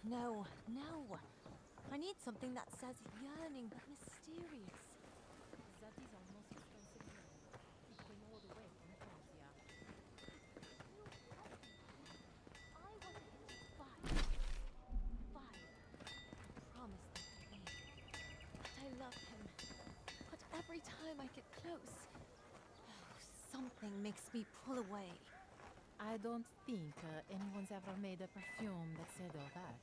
No, no. I need something that says yearning but mysterious. That is our most expensive gem. It came all the way from Francia. You helped me, Queen. I was aged 5. 5. I promised that I'd leave. But I love him. But every time I get close, something makes me pull away. I don't think anyone's ever made a perfume that said all that.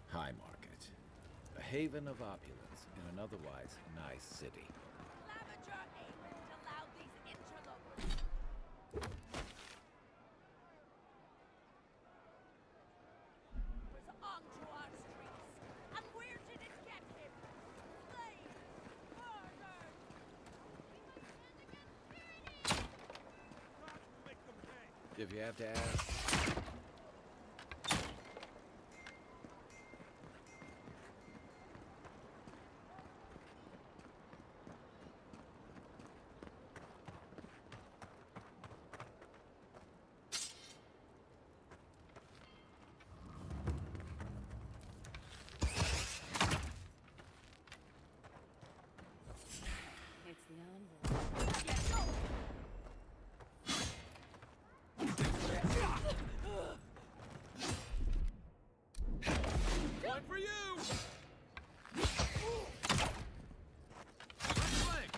High Market, a haven of opulence in an otherwise nice city. Lavager Aemond allowed these interlopers. Was onto our streets. And where did it get him? Slain! Murdered! If you have to ask, It's the envoy. Yes, go! One for you! Flank!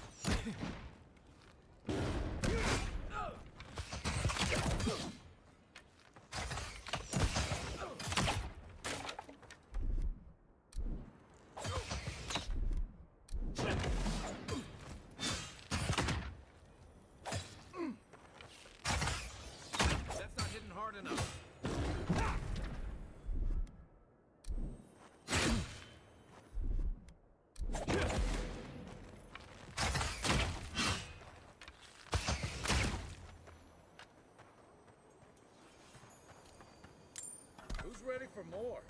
That's not hitting hard enough. Who's ready for more?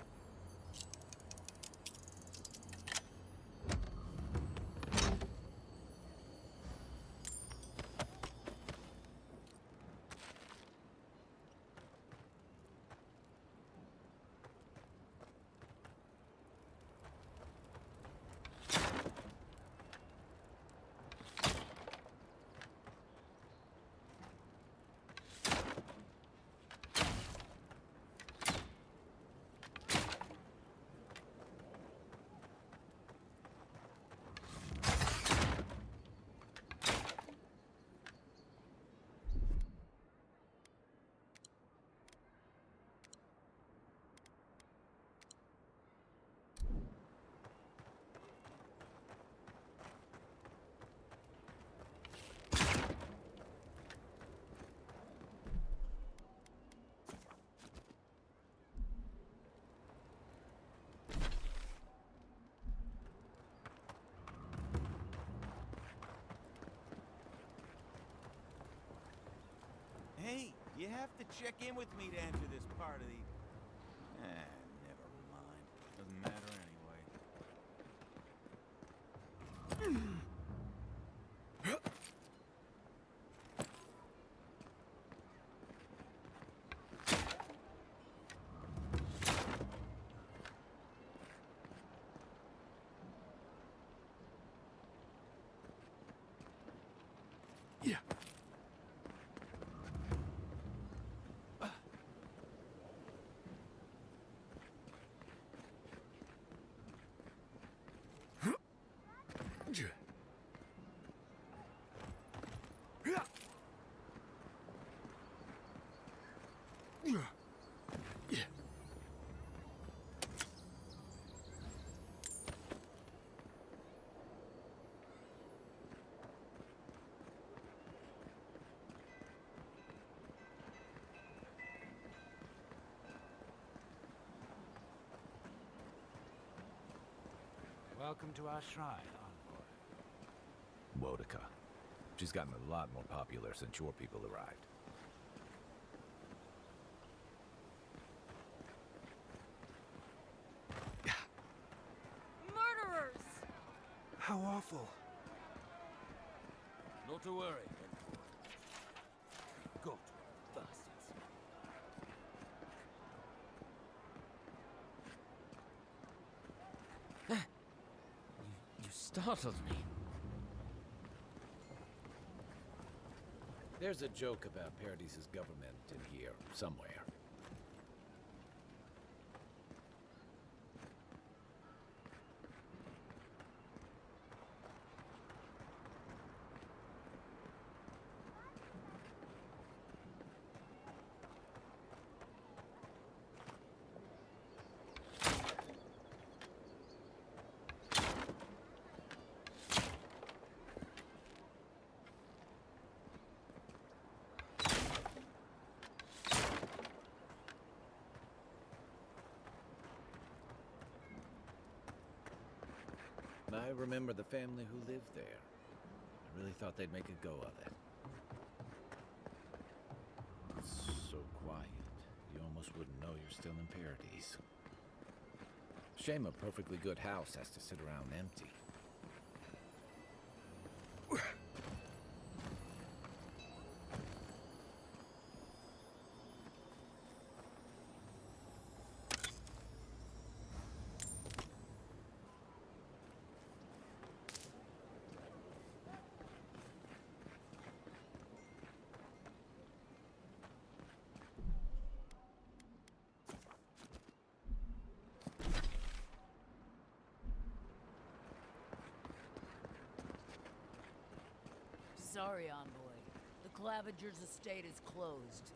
Hey, you have to check in with me to enter this part of the... never mind. Doesn't matter anyway. Welcome to our shrine, envoy. Wodika. She's gotten a lot more popular since your people arrived. Murderers! How awful. Not to worry, Go, bastards. You startled me. There's a joke about Paradis' government in here, somewhere. I remember the family who lived there. I really thought they'd make a go of it. It's so quiet. You almost wouldn't know you're still in Paradis. Shame a perfectly good house has to sit around empty. Sorry, envoy. The Clavigers' estate is closed.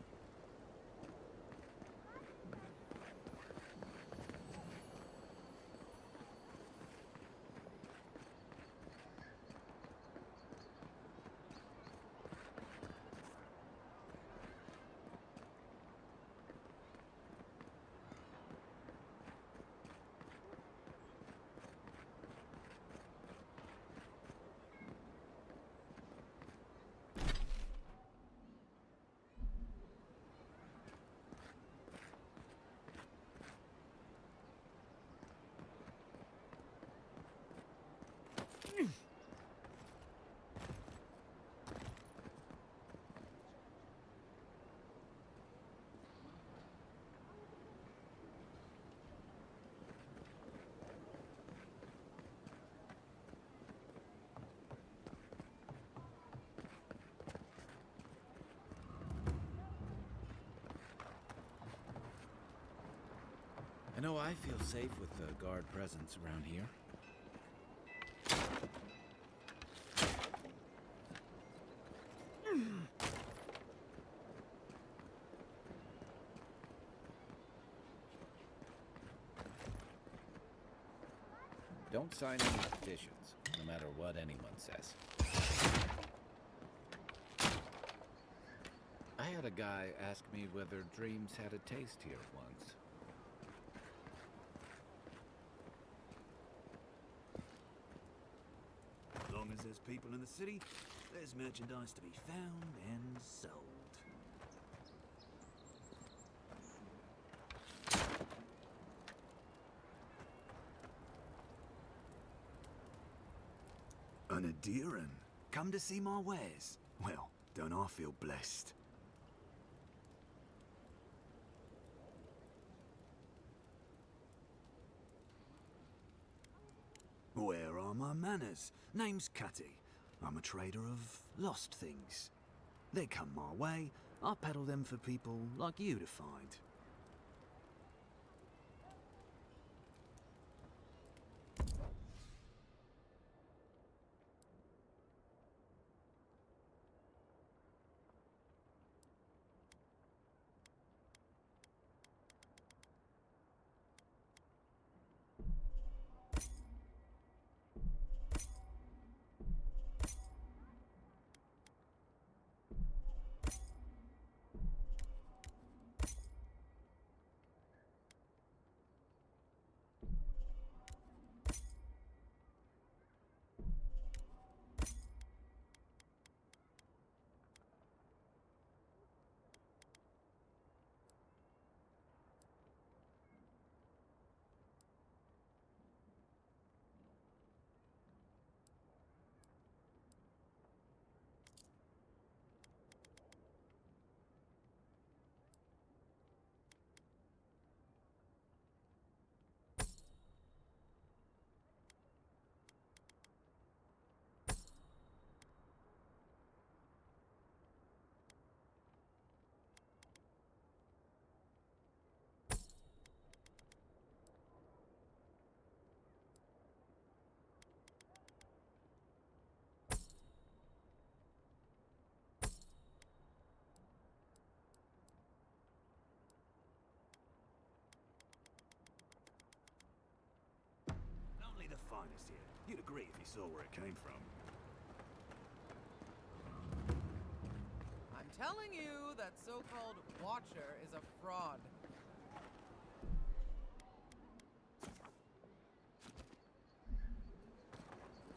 I know I feel safe with the guard presence around here. Don't sign any petitions, no matter what anyone says. I had a guy ask me whether dreams had a taste here once. As long as there's people in the city, there's merchandise to be found and sold. An Adiran? Come to see my wares? Well, don't I feel blessed? Where are my manners? Name's Cutty. I'm a trader of lost things. They come my way, I peddle them for people like you to find. finest here. You'd agree if you saw where it came from. I'm telling you, that so-called Watcher is a fraud.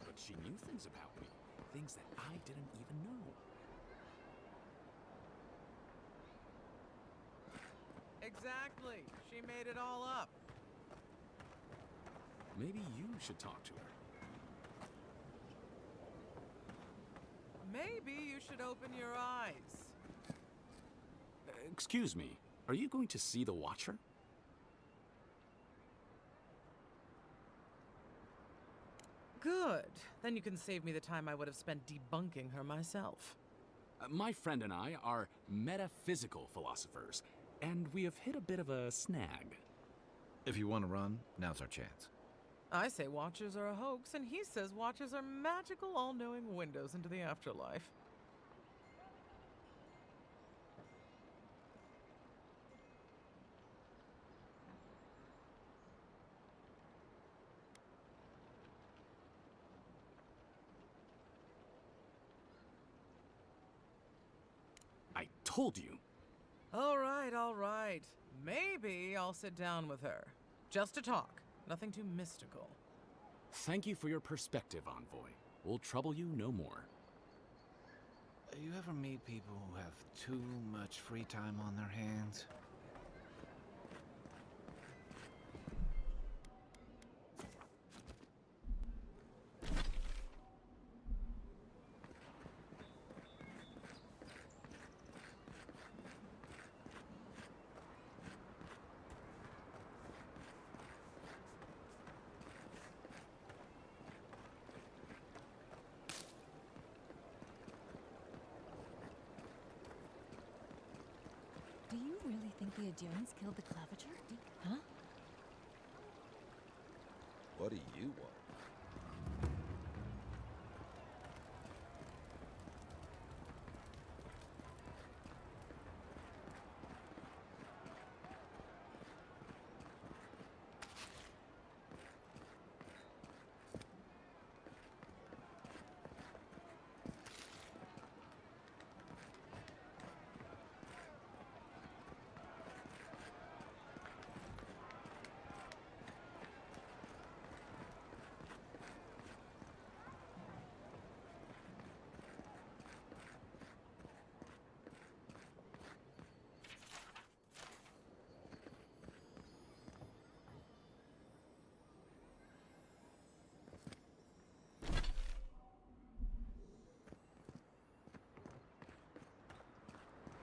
But she knew things about me. Things that I didn't even know. Exactly. She made it all up. Maybe you should talk to her. Maybe you should open your eyes. Excuse me, are you going to see the Watcher? Good. Then you can save me the time I would have spent debunking her myself. My friend and I are metaphysical philosophers, and we have hit a bit of a snag. If you want to run, now's our chance. I say Watchers are a hoax, and he says Watchers are magical, all-knowing windows into the afterlife. I told you. All right, all right. Maybe I'll sit down with her. Just to talk. Nothing too mystical. Thank you for your perspective, Envoy. We'll trouble you no more. You ever meet people who have too much free time on their hands? Do you really think the Adherents killed the Claviger? Huh? What do you want?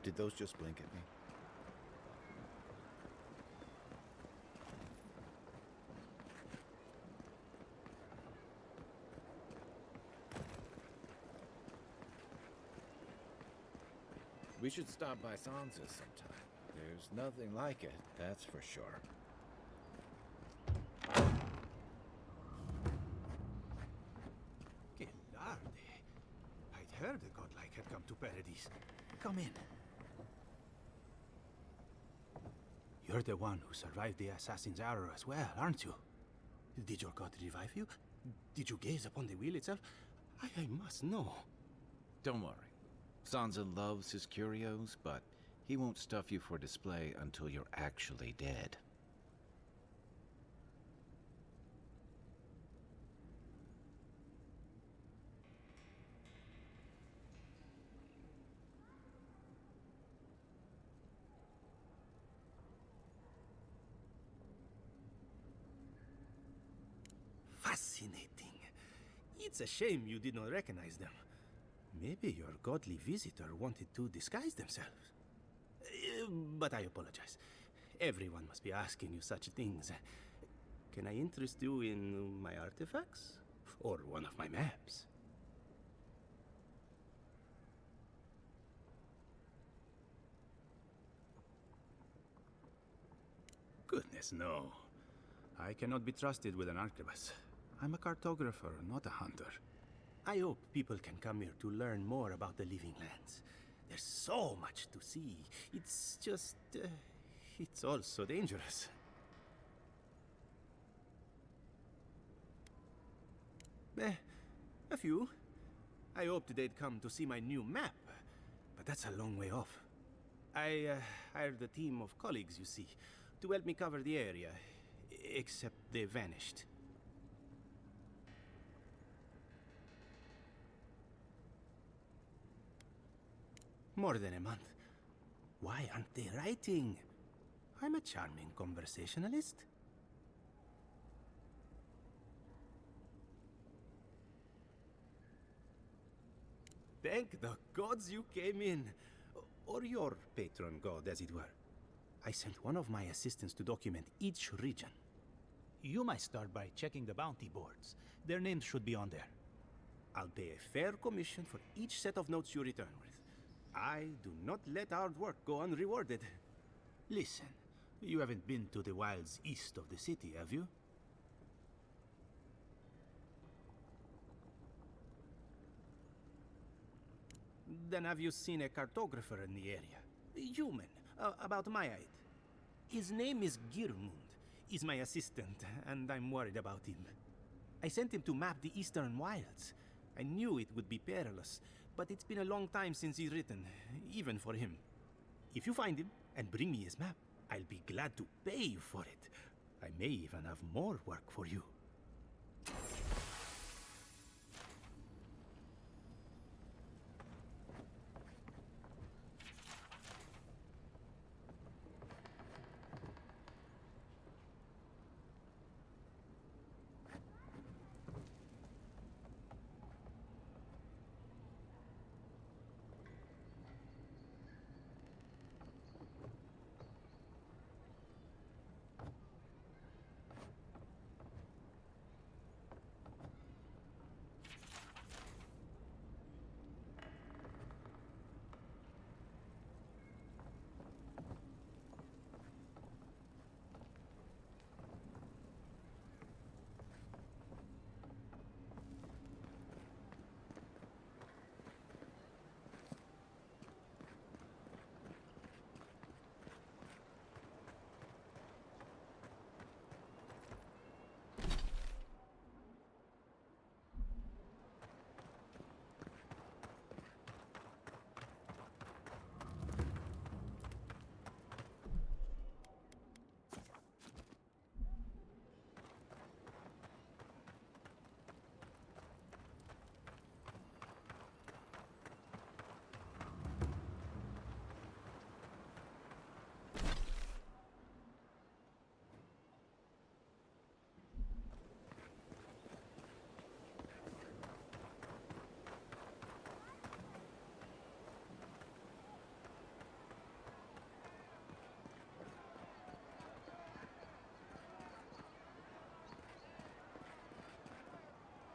Did those just blink at me? We should stop by Sansa's sometime. There's nothing like it, that's for sure. Que larde. I'd heard a godlike had come to Paradise. Come in. You're the one who survived the assassin's arrow as well, aren't you? Did your god revive you? Did you gaze upon the wheel itself? I must know. Don't worry. Sansa loves his curios, but he won't stuff you for display until you're actually dead. Fascinating. It's a shame you did not recognize them. Maybe your godly visitor wanted to disguise themselves. But I apologize. Everyone must be asking you such things. Can I interest you in my artifacts? Or one of my maps? Goodness, no. I cannot be trusted with an arquebus. I'm a cartographer, not a hunter. I hope people can come here to learn more about the living lands. There's so much to see. It's just... it's all so dangerous. A few. I hoped they'd come to see my new map, but that's a long way off. I hired a team of colleagues, you see, to help me cover the area, except they vanished. More than a month. Why aren't they writing? I'm a charming conversationalist. Thank the gods you came in. Or your patron god, as it were. I sent one of my assistants to document each region. You might start by checking the bounty boards. Their names should be on there. I'll pay a fair commission for each set of notes you return with. I do not let hard work go unrewarded. Listen, you haven't been to the wilds east of the city, have you? Then have you seen a cartographer in the area? A human, about my height. His name is Girmund. He's my assistant, and I'm worried about him. I sent him to map the eastern wilds. I knew it would be perilous, but it's been a long time since he's written, even for him. If you find him and bring me his map, I'll be glad to pay you for it. I may even have more work for you.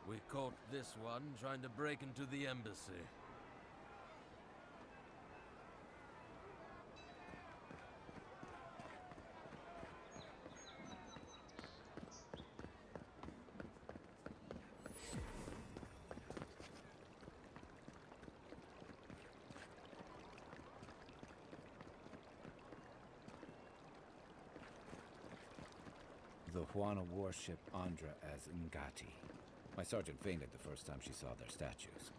We caught this one trying to break into the embassy. The Huana warship Andra as Ngati. My sergeant fainted the first time she saw their statues.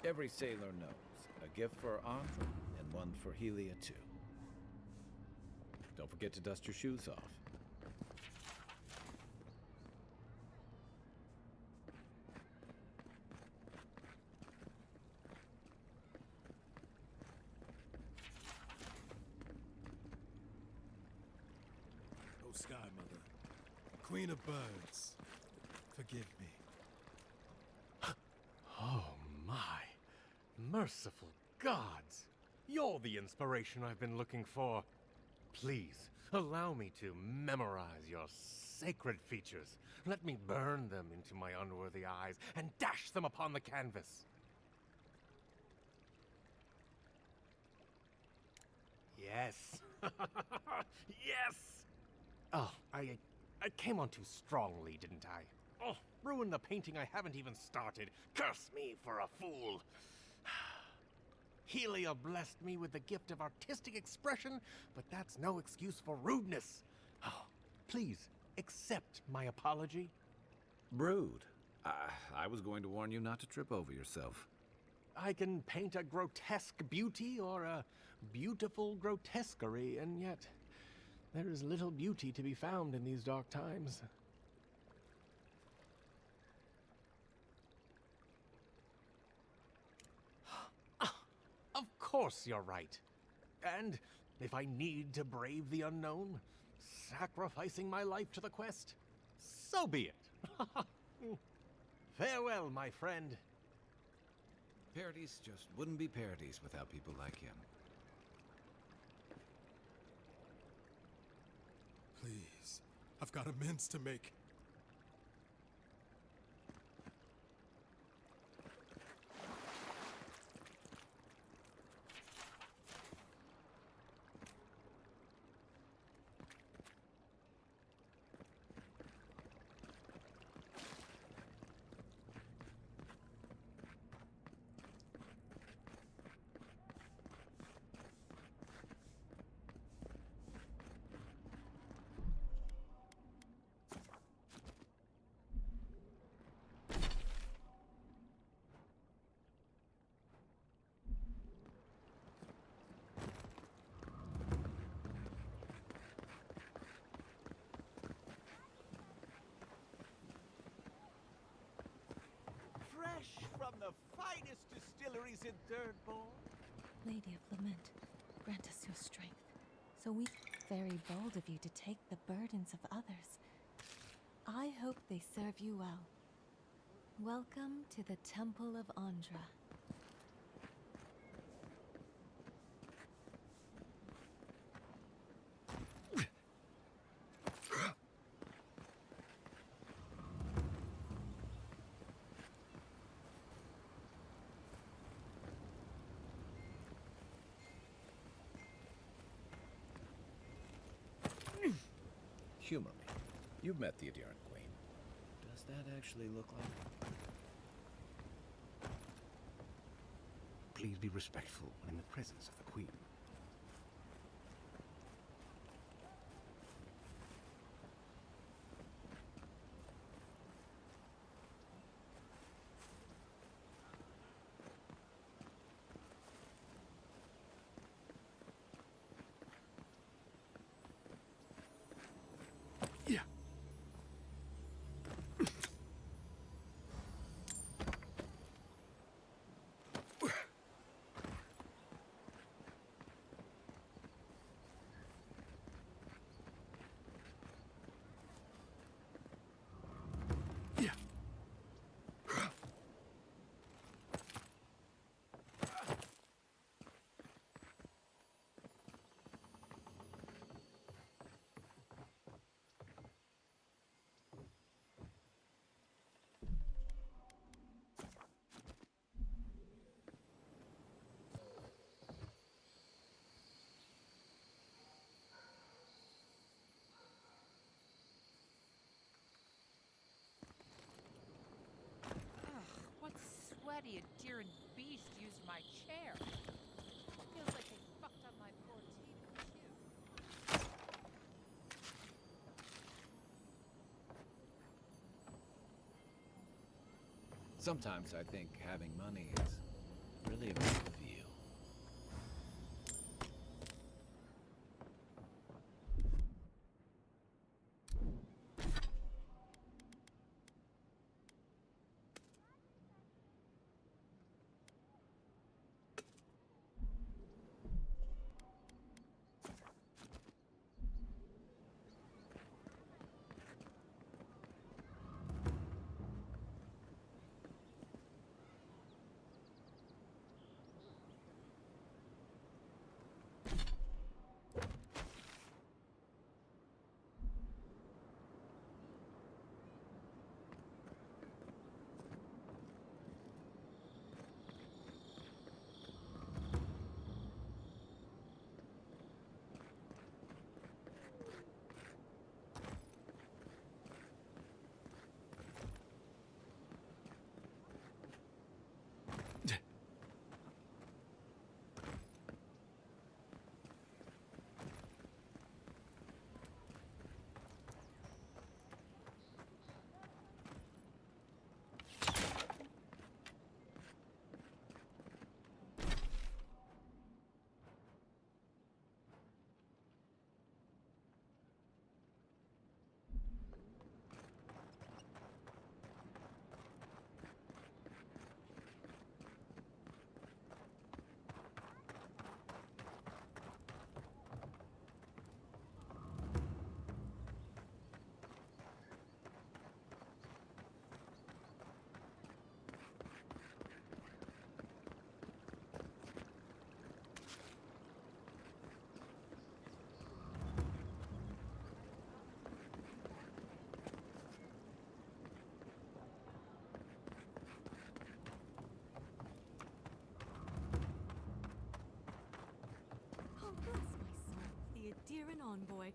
Every sailor knows. A gift for Andra, and one for Helia, too. Don't forget to dust your shoes off. Oh, Sky Mother, Queen of Birds, forgive me. Oh my. Merciful gods! You're the inspiration I've been looking for. Please, allow me to memorize your sacred features. Let me burn them into my unworthy eyes and dash them upon the canvas. Yes. Yes! Oh, I came on too strongly, didn't I? Oh, ruined the painting I haven't even started. Curse me for a fool. Helia blessed me with the gift of artistic expression, but that's no excuse for rudeness. Oh, please, accept my apology. Brood. I was going to warn you not to trip over yourself. I can paint a grotesque beauty or a beautiful grotesquerie, and yet there is little beauty to be found in these dark times. Of course you're right. And if I need to brave the unknown, sacrificing my life to the quest, so be it. Farewell, my friend. Parodies just wouldn't be parodies without people like him. Please. I've got amends to make. Fresh from the finest distilleries in Third Ball. Lady of Lament, grant us your strength, so we... Very bold of you to take the burdens of others. I hope they serve you well. Welcome to the Temple of Andra. Humor me. You've met the Adherent Queen. Does that actually look like... Please be respectful in the presence of the Queen. What sweaty, adherent beast used my chair? Feels like they fucked up my poor TV, too. Sometimes I think having money is really a big deal. dear an envoy.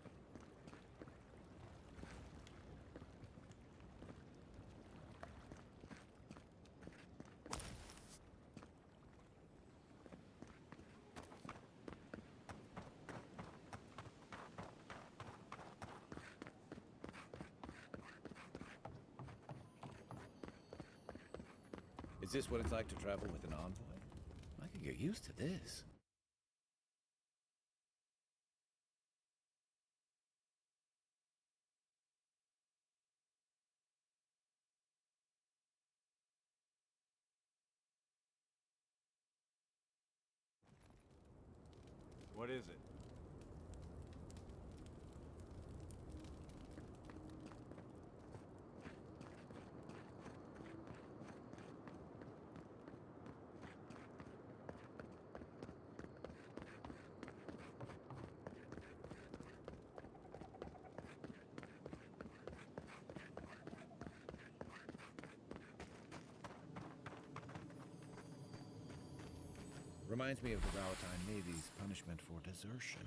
Is this what it's like to travel with an envoy? I could get used to this. What is it? Reminds me of the Valentine Navy's punishment for desertion.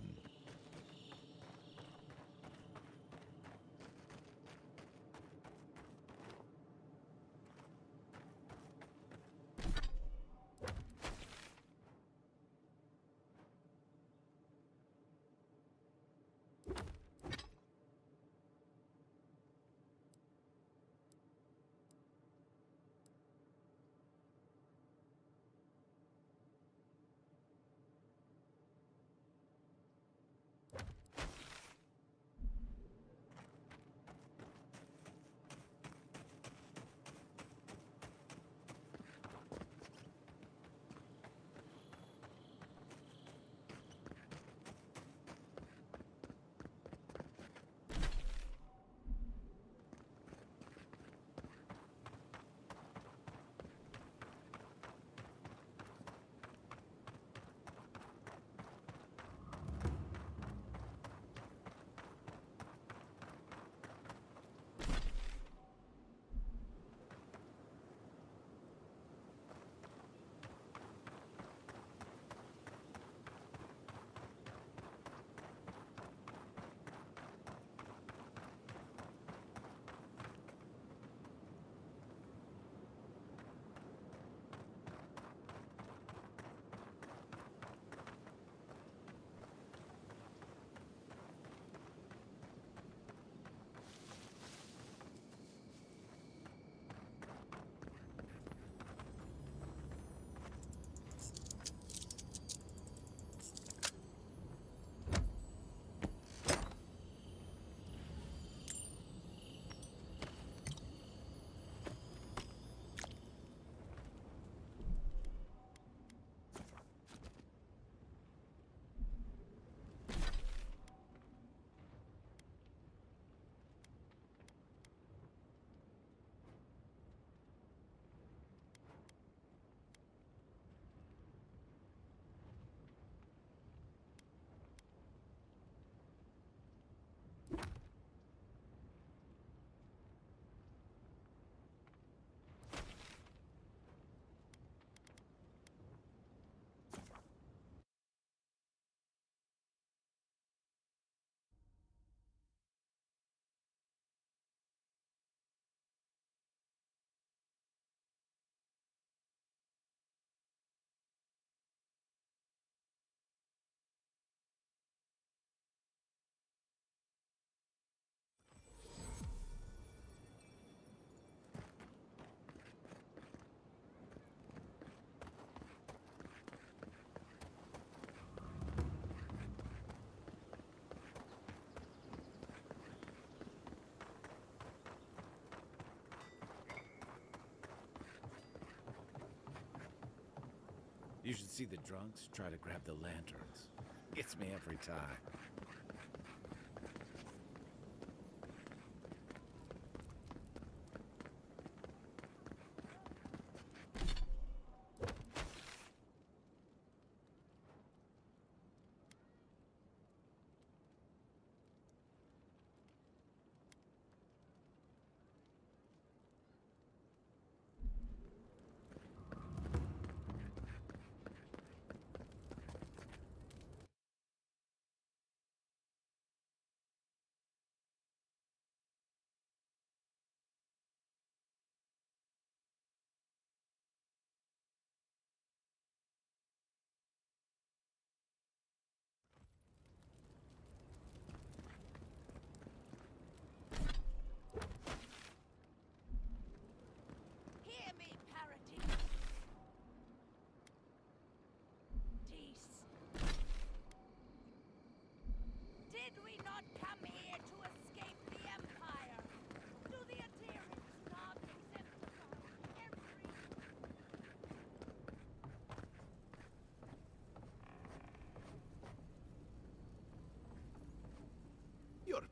You should see the drunks try to grab the lanterns. Gets me every time.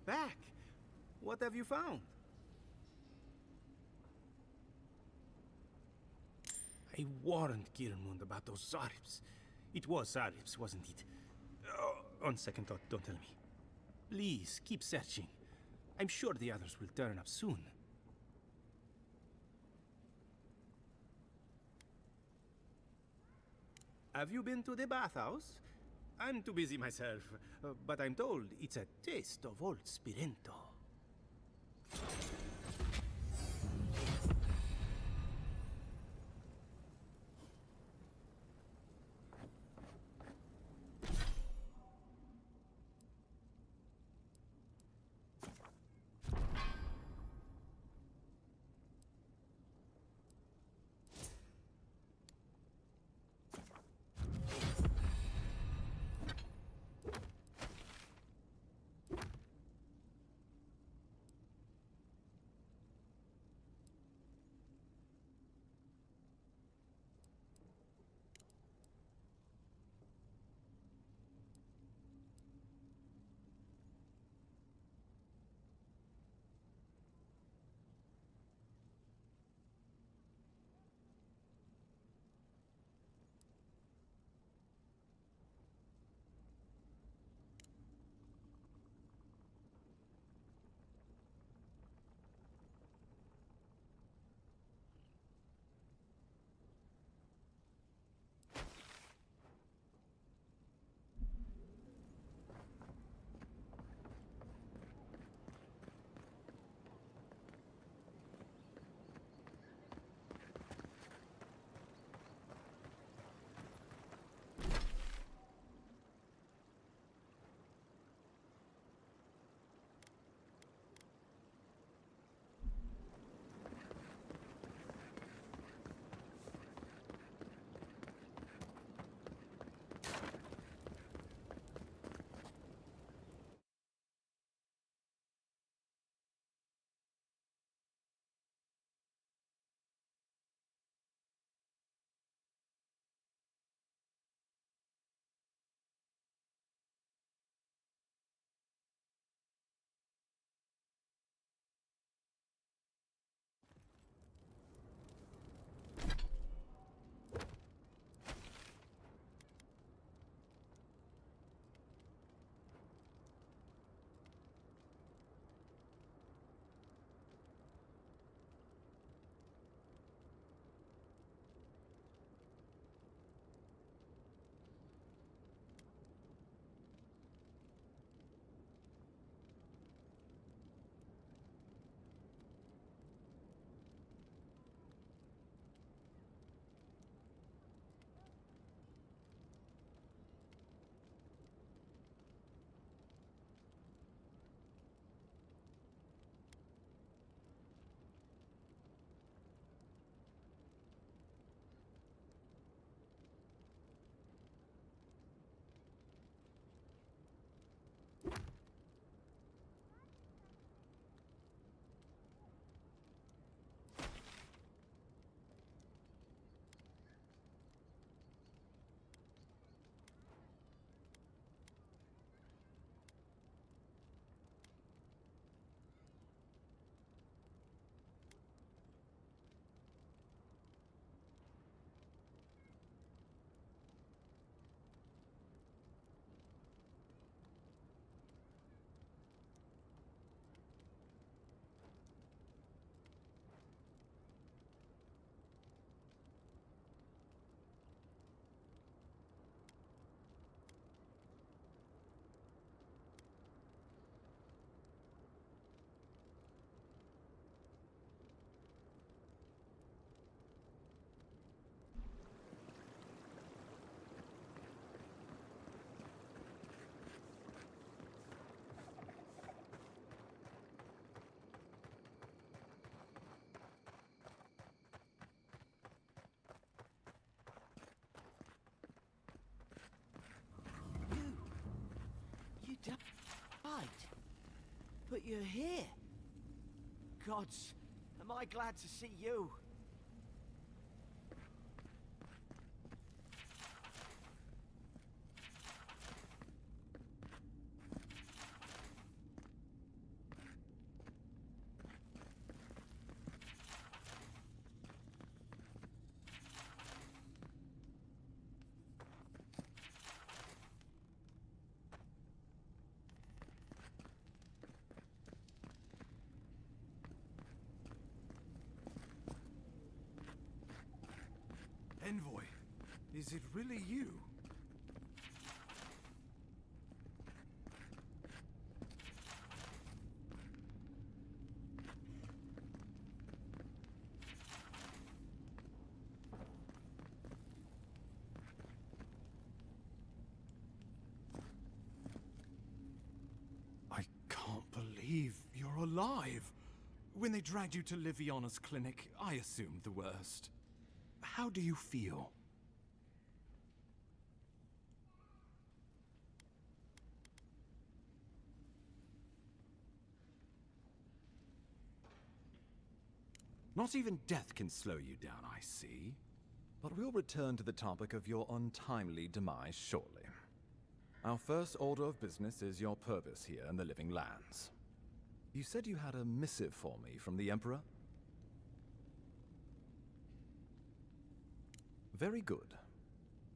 back. What have you found? I warned Kirmund about those Zaribs. It was Zaribs, wasn't it? Oh, on second thought, don't tell me. Please, keep searching. I'm sure the others will turn up soon. Have you been to the bathhouse? I'm too busy myself, but I'm told it's a taste of old Spirento. Right. But you're here. Gods, am I glad to see you. Is it really you? I can't believe you're alive. When they dragged you to Liviana's clinic, I assumed the worst. How do you feel? Not even death can slow you down, I see. But we'll return to the topic of your untimely demise shortly. Our first order of business is your purpose here in the Living Lands. You said you had a missive for me from the Emperor? Very good.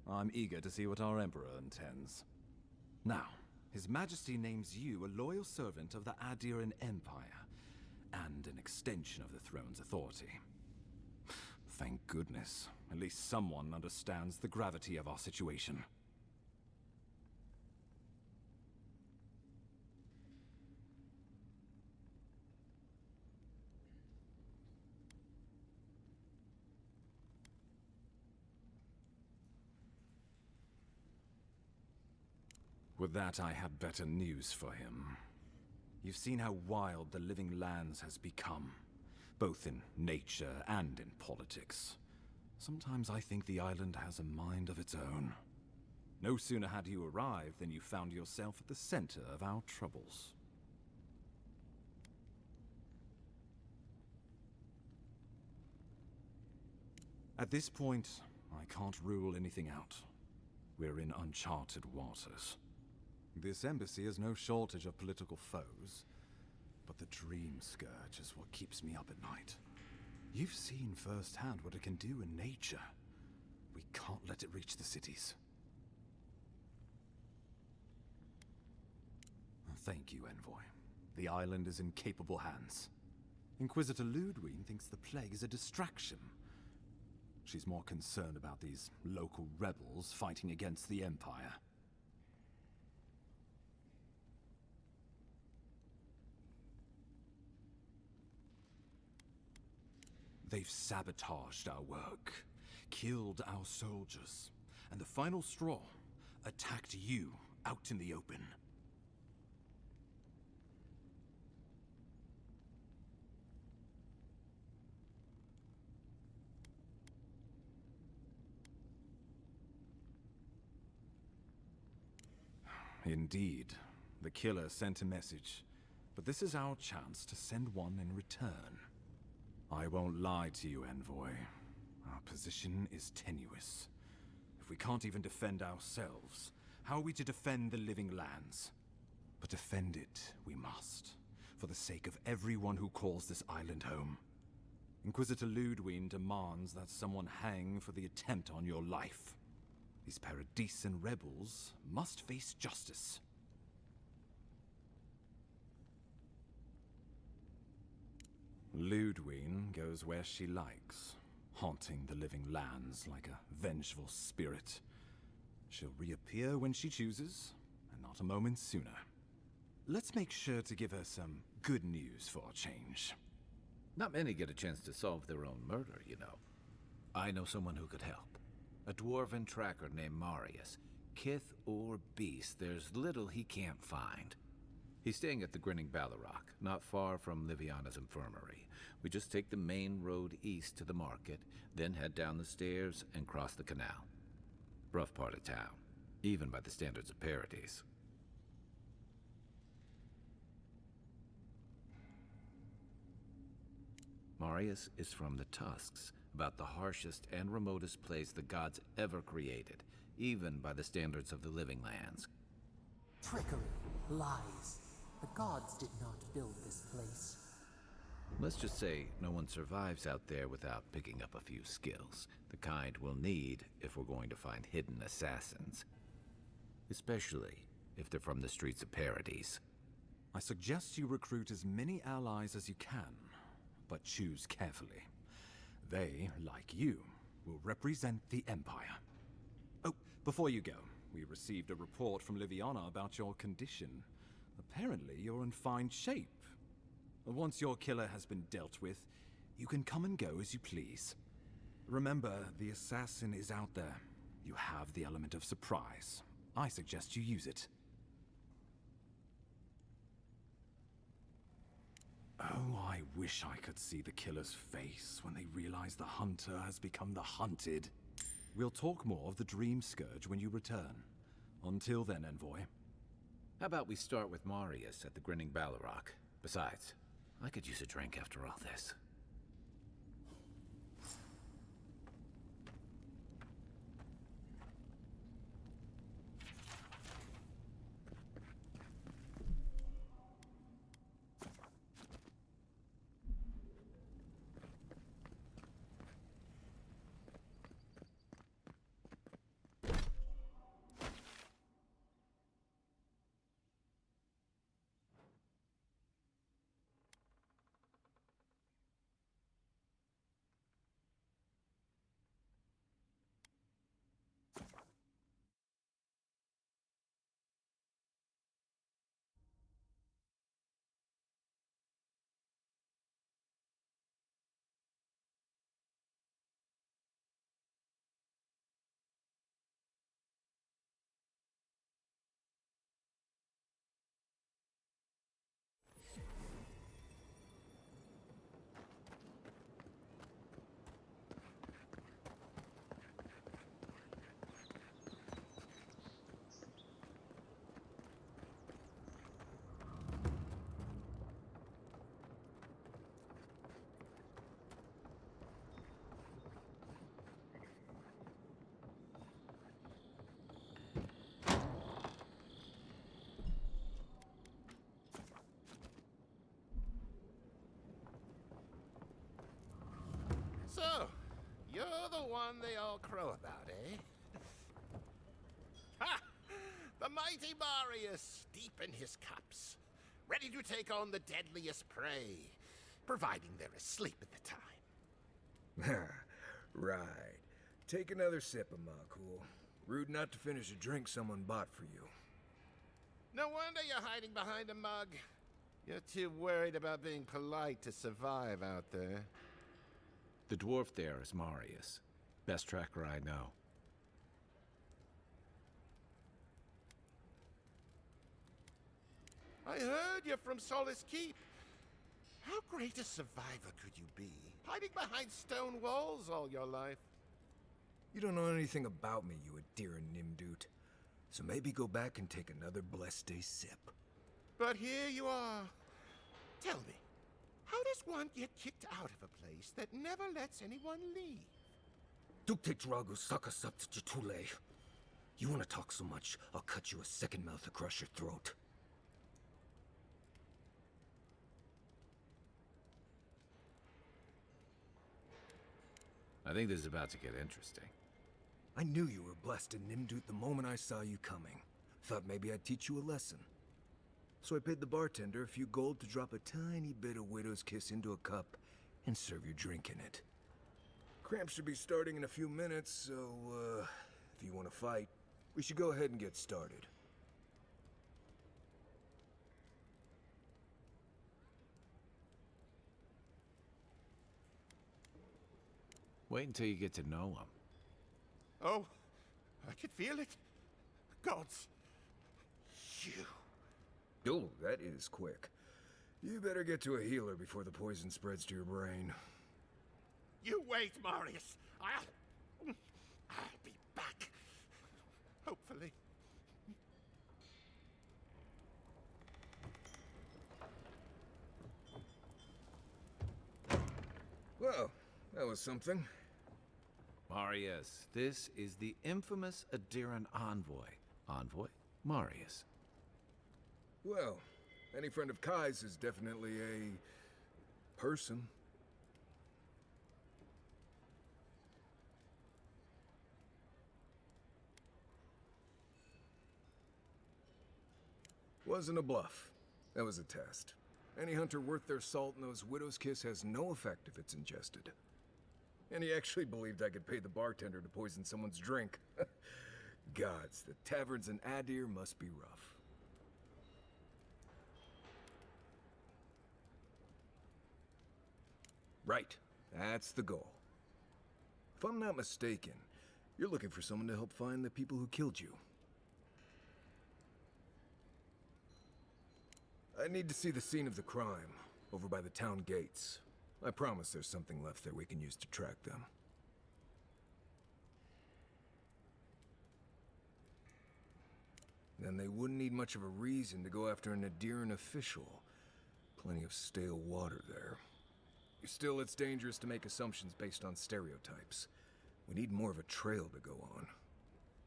I'm eager to see what our Emperor intends. Now, His Majesty names you a loyal servant of the Adiran Empire, and an extension of the throne's authority. Thank goodness. At least someone understands the gravity of our situation. With that, I have better news for him. You've seen how wild the Living Lands has become, both in nature and in politics. Sometimes I think the island has a mind of its own. No sooner had you arrived than you found yourself at the center of our troubles. At this point, I can't rule anything out. We're in uncharted waters. This embassy has no shortage of political foes, but the Dream Scourge is what keeps me up at night. You've seen firsthand what it can do in nature. We can't let it reach the cities. Thank you, Envoy. The island is in capable hands. Inquisitor Ludwig thinks the plague is a distraction. She's more concerned about these local rebels fighting against the Empire. They've sabotaged our work, killed our soldiers, and the final straw, attacked you out in the open. Indeed, the killer sent a message, but this is our chance to send one in return. I won't lie to you, Envoy. Our position is tenuous. If we can't even defend ourselves, how are we to defend the Living Lands? But defend it we must, for the sake of everyone who calls this island home. Inquisitor Ludwig demands that someone hang for the attempt on your life. These Paradisen rebels must face justice. Ludwig goes where she likes, haunting the Living Lands like a vengeful spirit. She'll reappear when she chooses, and not a moment sooner. Let's make sure to give her some good news for a change. Not many get a chance to solve their own murder, you know. I know someone who could help. A dwarven tracker named Marius. Kith or beast, there's little he can't find. He's staying at the Grinning Ballarrock, not far from Liviana's infirmary. We just take the main road east to the market, then head down the stairs and cross the canal. Rough part of town, even by the standards of Paradise. Marius is from the Tusks, about the harshest and remotest place the gods ever created, even by the standards of the Living Lands. Trickery, lies. The gods did not build this place. Let's just say no one survives out there without picking up a few skills, the kind we'll need if we're going to find hidden assassins. Especially if they're from the streets of Paradise. I suggest you recruit as many allies as you can, but choose carefully. They, like you, will represent the Empire. Before you go, we received a report from Liviana about your condition. Apparently, you're in fine shape. Once your killer has been dealt with, you can come and go as you please. Remember, the assassin is out there. You have the element of surprise. I suggest you use it. Oh, I wish I could see the killer's face when they realize the hunter has become the hunted. We'll talk more of the Dream Scourge when you return. Until then, Envoy. How about we start with Marius at the Grinning Balrog? Besides, I could use a drink after all this. So, you're the one they all crow about, eh? Ha! The mighty Marius, deep in his cups, ready to take on the deadliest prey, providing they're asleep at the time. Right. Take another sip of my cool. Rude not to finish a drink someone bought for you. No wonder you're hiding behind a mug. You're too worried about being polite to survive out there. The dwarf there is Marius. Best tracker I know. I heard you're from Solace Keep. How great a survivor could you be, hiding behind stone walls all your life? You don't know anything about me, you Adira Nimdut. So maybe go back and take another blessed day sip. But here you are. Tell me, how does one get kicked out of a place that never lets anyone leave? Dukte Dragu Sakasaptitule. You want to talk so much, I'll cut you a second mouth across your throat. I think this is about to get interesting. I knew you were blessed in Nimdut the moment I saw you coming. Thought maybe I'd teach you a lesson. So I paid the bartender a few gold to drop a tiny bit of Widow's Kiss into a cup and serve your drink in it. Cramps should be starting in a few minutes, so, if you want to fight, we should go ahead and get started. Wait until you get to know him. Oh, I could feel it. Gods. You. Oh, that is quick. You better get to a healer before the poison spreads to your brain. You wait, Marius. I'll be back. Hopefully. Well, that was something. Marius, this is the infamous Adiran envoy. Envoy? Marius. Well, any friend of Kai's is definitely a person. Wasn't a bluff. That was a test. Any hunter worth their salt knows Widow's Kiss has no effect if it's ingested. And he actually believed I could pay the bartender to poison someone's drink. Gods, the taverns in Adir must be rough. Right, that's the goal. If I'm not mistaken, you're looking for someone to help find the people who killed you. I need to see the scene of the crime, over by the town gates. I promise there's something left there we can use to track them. Then they wouldn't need much of a reason to go after an Adiran official. Plenty of stale water there. Still, it's dangerous to make assumptions based on stereotypes. We need more of a trail to go on.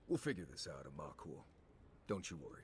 We'll figure this out, Amakul. Don't you worry.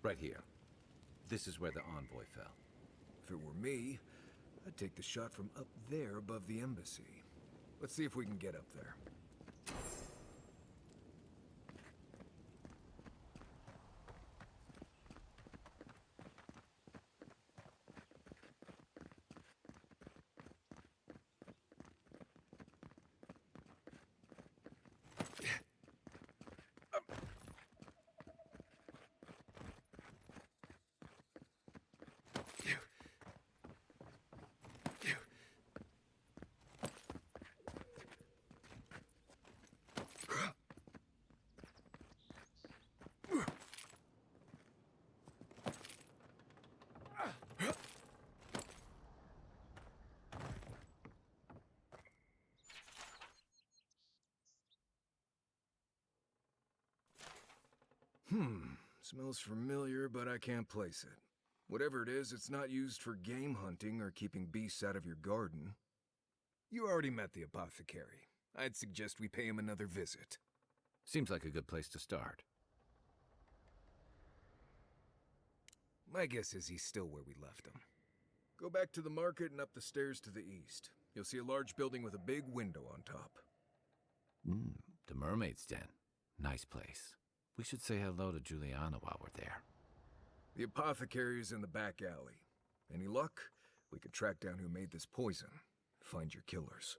Right here. This is where the envoy fell. If it were me, I'd take the shot from up there above the embassy. Let's see if we can get up there. Smells familiar, but I can't place it. Whatever it is, it's not used for game hunting or keeping beasts out of your garden. You already met the apothecary. I'd suggest we pay him another visit. Seems like a good place to start. My guess is he's still where we left him. Go back to the market and up the stairs to the east. You'll see a large building with a big window on top. The Mermaid's Den. Nice place. We should say hello to Juliana while we're there. The apothecary is in the back alley. Any luck? We could track down who made this poison. Find your killers.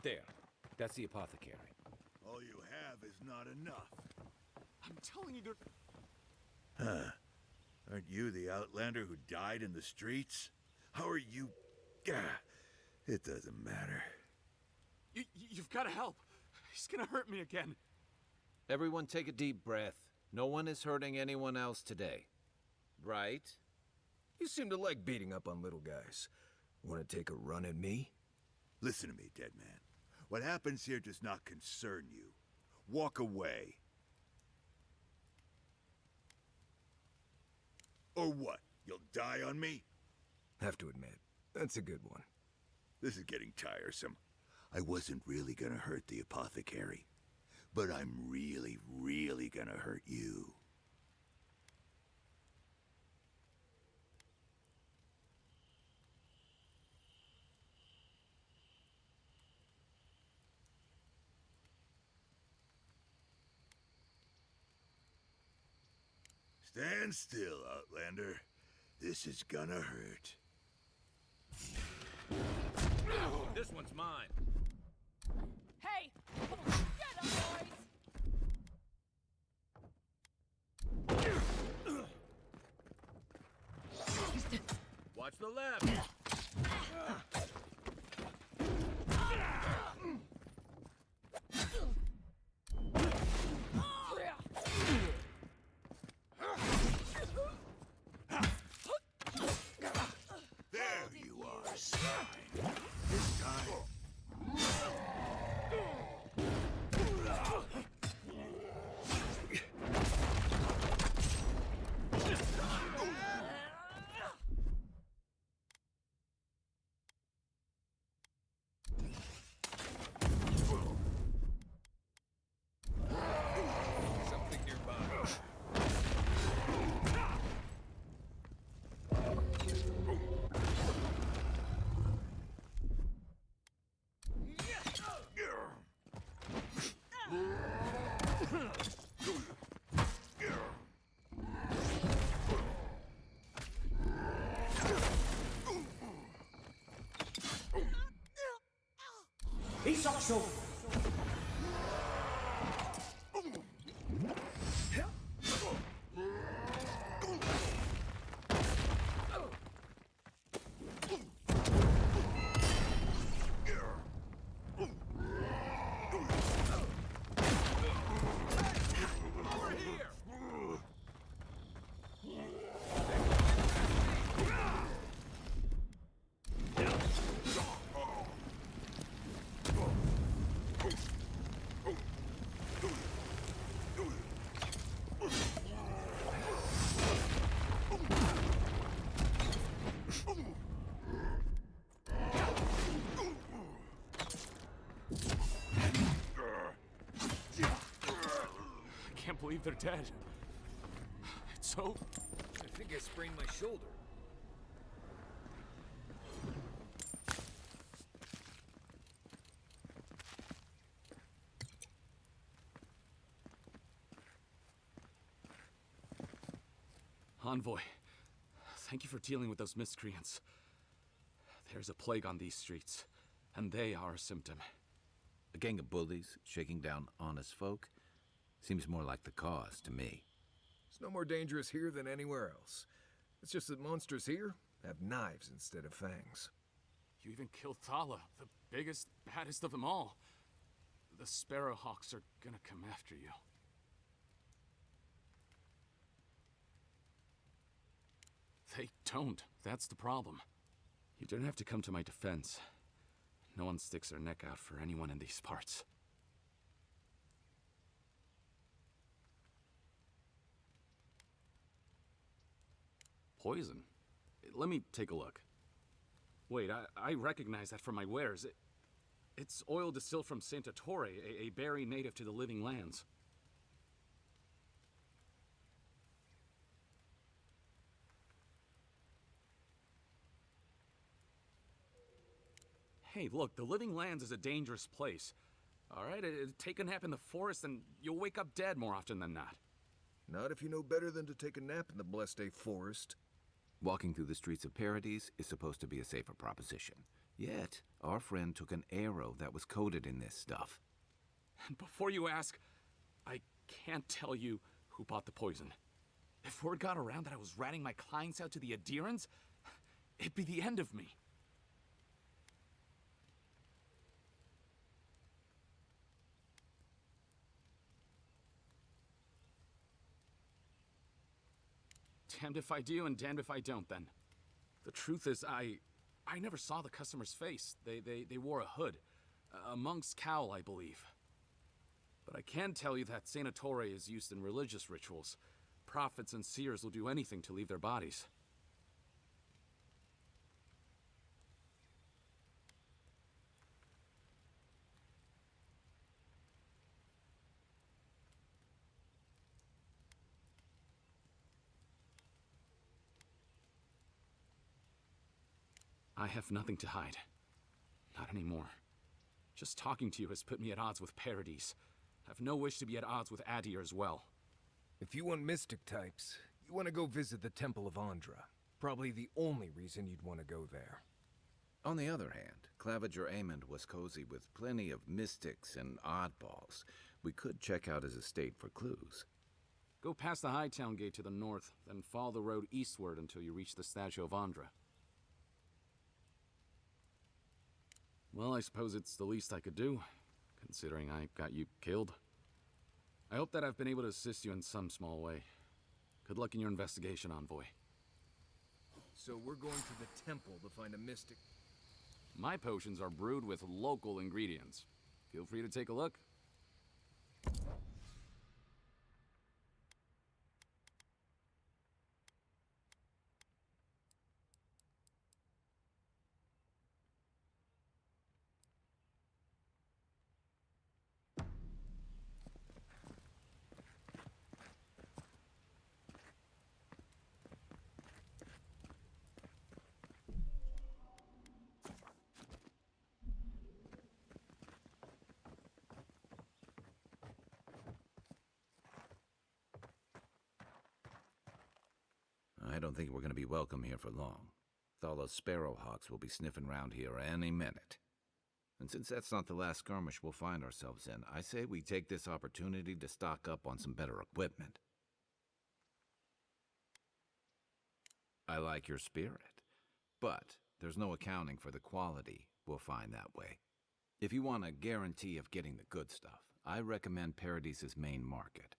there. That's the apothecary. All you have is not enough. I'm telling you to... Huh. Aren't you the Outlander who died in the streets? How are you... Gah, it doesn't matter. You've got to help. He's gonna hurt me again. Everyone take a deep breath. No one is hurting anyone else today. Right? You seem to like beating up on little guys. Want to take a run at me? Listen to me, dead man. What happens here does not concern you. Walk away. Or what? You'll die on me? Have to admit, that's a good one. This is getting tiresome. I wasn't really gonna hurt the apothecary, but I'm really, really gonna hurt you. Stand still, Outlander. This is gonna hurt. This one's mine. Hey! Get him, boys! Watch the left. There you are, swine. This time... Something nearby. 이석수 I can't believe they're dead. It's so... I think I sprained my shoulder. Envoy, thank you for dealing with those miscreants. There's a plague on these streets, and they are a symptom. A gang of bullies shaking down honest folk? Seems more like the cause to me. It's no more dangerous here than anywhere else. It's just that monsters here have knives instead of fangs. You even killed Thala, the biggest, baddest of them all. The Sparrowhawks are gonna come after you. They don't. That's the problem. You don't have to come to my defense. No one sticks their neck out for anyone in these parts. Poison? Let me take a look. Wait, I recognize that from my wares. It's oil distilled from Santa Torre, a berry native to the Living Lands. Hey, look, the Living Lands is a dangerous place. All right, take a nap in the forest and you'll wake up dead more often than not. Not if you know better than to take a nap in the blessed A forest. Walking through the streets of Paradise is supposed to be a safer proposition. Yet, our friend took an arrow that was coated in this stuff. And before you ask, I can't tell you who bought the poison. If word got around that I was ratting my clients out to the adherents, it'd be the end of me. Damned if I do and damned if I don't, then. The truth is, I never saw the customer's face. They wore a hood. A monk's cowl, I believe. But I can tell you that Saint Ettore is used in religious rituals. Prophets and seers will do anything to leave their bodies. I have nothing to hide. Not anymore. Just talking to you has put me at odds with Paradis. I have no wish to be at odds with Adir as well. If you want mystic types, you want to go visit the Temple of Andra. Probably the only reason you'd want to go there. On the other hand, Claviger Amond was cozy with plenty of mystics and oddballs. We could check out his estate for clues. Go past the Hightown Gate to the north, then follow the road eastward until you reach the statue of Andra. Well, I suppose it's the least I could do, considering I got you killed. I hope that I've been able to assist you in some small way. Good luck in your investigation, Envoy. So we're going to the temple to find a mystic. My potions are brewed with local ingredients. Feel free to take a look. I don't think we're going to be welcome here for long. Thala's sparrowhawks will be sniffing around here any minute. And since that's not the last skirmish we'll find ourselves in, I say we take this opportunity to stock up on some better equipment. I like your spirit, but there's no accounting for the quality we'll find that way. If you want a guarantee of getting the good stuff, I recommend Paradis's main market.